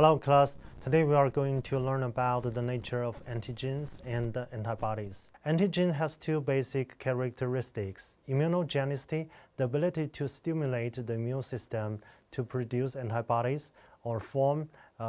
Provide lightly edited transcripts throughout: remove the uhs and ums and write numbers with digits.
Hello class, today we are going to learn about the nature of antigens and antibodies. Antigen has two basic characteristics: immunogenicity, the ability to stimulate the immune system to produce antibodies or form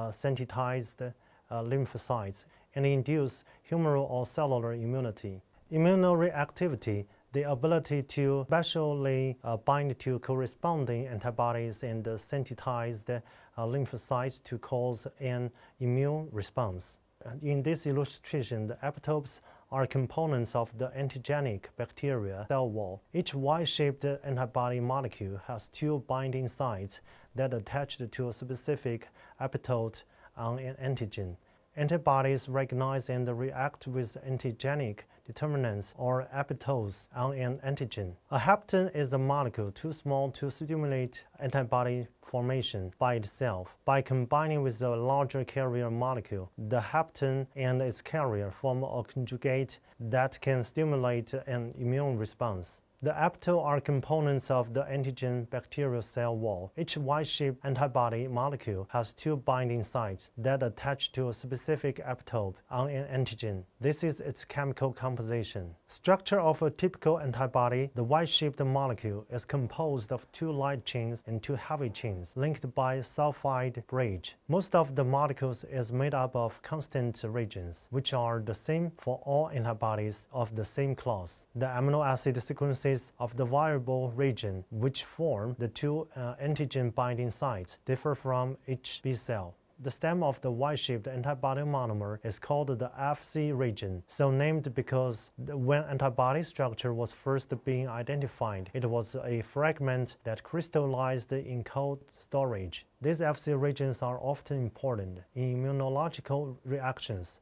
sensitized lymphocytes and induce humoral or cellular immunity. Immunoreactivity, the ability to specially bind to corresponding antibodies and sensitized lymphocytes to cause an immune response. In this illustration, the epitopes are components of the antigenic bacteria cell wall. Each Y-shaped antibody molecule has two binding sites that attach to a specific epitope on an antigen. Antibodies recognize and react with antigenic determinants or epitopes on an antigen. A hapten is a molecule too small to stimulate antibody formation by itself. By combining with a larger carrier molecule, the hapten and its carrier form a conjugate that can stimulate an immune response. The epitopes are components of the antigen bacterial cell wall. Each Y-shaped antibody molecule has two binding sites that attach to a specific epitope on an antigen. This is its chemical composition. Structure of a typical antibody: the Y-shaped molecule is composed of two light chains and two heavy chains linked by a sulfide bridge. Most of the molecules is made up of constant regions, which are the same for all antibodies of the same class. The amino acid sequences of the variable region, which form the two antigen binding sites, differ from each B cell. The stem of the Y-shaped antibody monomer is called the Fc region, so named because when antibody structure was first being identified, it was a fragment that crystallized in cold storage. These Fc regions are often important in immunological reactions.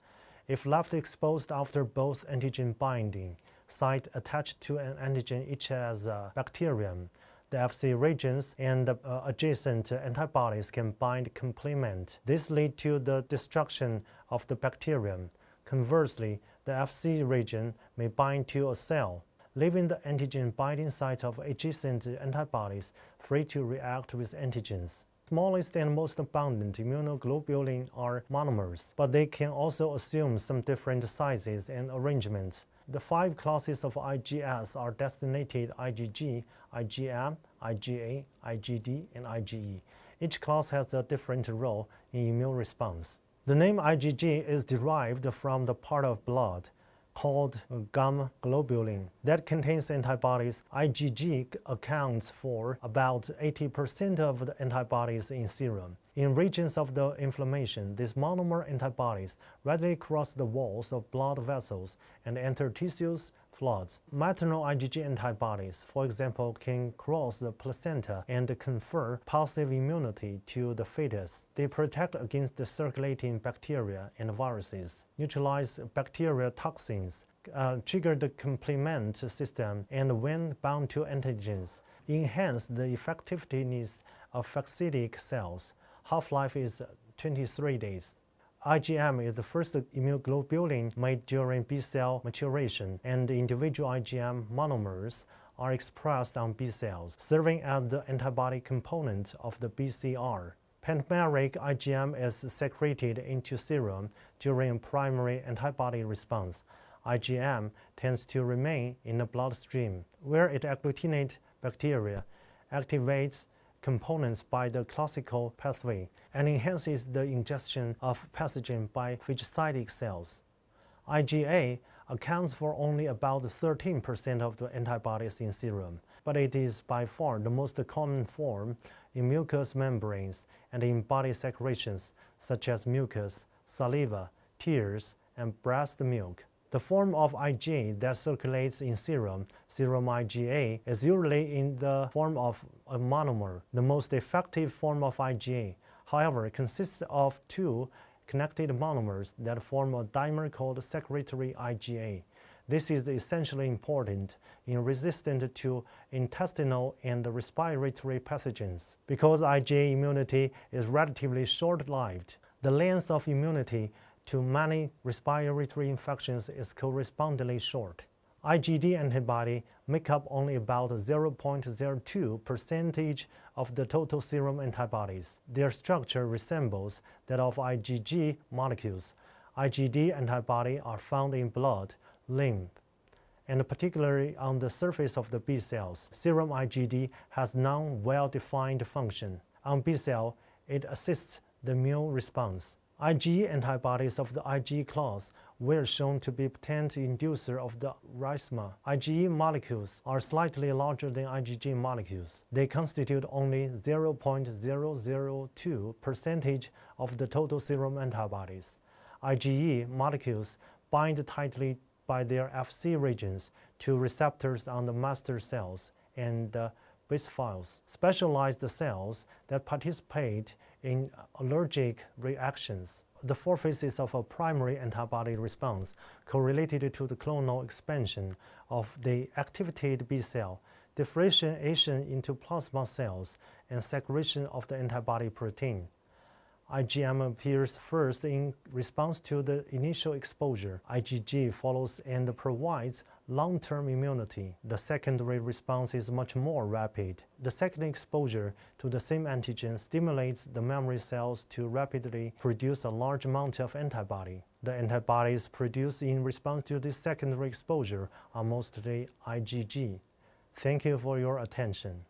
If left exposed after both antigen binding site attached to an antigen each has a bacterium, the Fc regions and adjacent antibodies can bind complement. This leads to the destruction of the bacterium. Conversely, the Fc region may bind to a cell, leaving the antigen binding site of adjacent antibodies free to react with antigens. Smallest and most abundant immunoglobulin are monomers, but they can also assume some different sizes and arrangements. The five classes of IgS are designated IgG, IgM, IgA, IgD, and IgE. Each class has a different role in immune response. The name IgG is derived from the part of blood called gamma globulin that contains antibodies. IgG accounts for about 80% of the antibodies in serum. In regions of the inflammation, these monomer antibodies readily cross the walls of blood vessels and enter tissues, fluids. Maternal IgG antibodies, for example, can cross the placenta and confer passive immunity to the fetus. They protect against the circulating bacteria and viruses, neutralize bacterial toxins, trigger the complement system, and when bound to antigens, enhance the effectiveness of phagocytic cells. Half-life is 23 days. IgM is the first immunoglobulin made during B-cell maturation, and the individual IgM monomers are expressed on B cells, serving as the antibody component of the BCR. Pentameric IgM is secreted into serum during primary antibody response. IgM tends to remain in the bloodstream, where it agglutinates bacteria, activates components by the classical pathway, and enhances the ingestion of pathogen by phagocytic cells. IgA accounts for only about 13% of the antibodies in serum, but it is by far the most common form in mucous membranes and in body secretions such as mucus, saliva, tears, and breast milk. The form of IgA that circulates in serum, serum IgA, is usually in the form of a monomer. The most effective form of IgA, however, consists of two connected monomers that form a dimer called secretory IgA. This is essentially important in resistance to intestinal and respiratory pathogens. Because IgA immunity is relatively short-lived, the length of immunity to many respiratory infections is correspondingly short. IgD antibody make up only about 0.02% of the total serum antibodies. Their structure resembles that of IgG molecules. IgD antibody are found in blood, lymph, and particularly on the surface of the B cells. Serum IgD has non-well-defined function. On B cell, it assists the immune response. IgE antibodies of the IgE class were shown to be potent inducer of the rhisma. IgE molecules are slightly larger than IgG molecules. They constitute only 0.002% of the total serum antibodies. IgE molecules bind tightly by their Fc regions to receptors on the master cells and basophils, specialized cells that participate in allergic reactions. The four phases of a primary antibody response correlated to the clonal expansion of the activated B cell, differentiation into plasma cells, and secretion of the antibody protein. IgM appears first in response to the initial exposure. IgG follows and provides long-term immunity. The secondary response is much more rapid. The second exposure to the same antigen stimulates the memory cells to rapidly produce a large amount of antibody. The antibodies produced in response to this secondary exposure are mostly IgG. Thank you for your attention.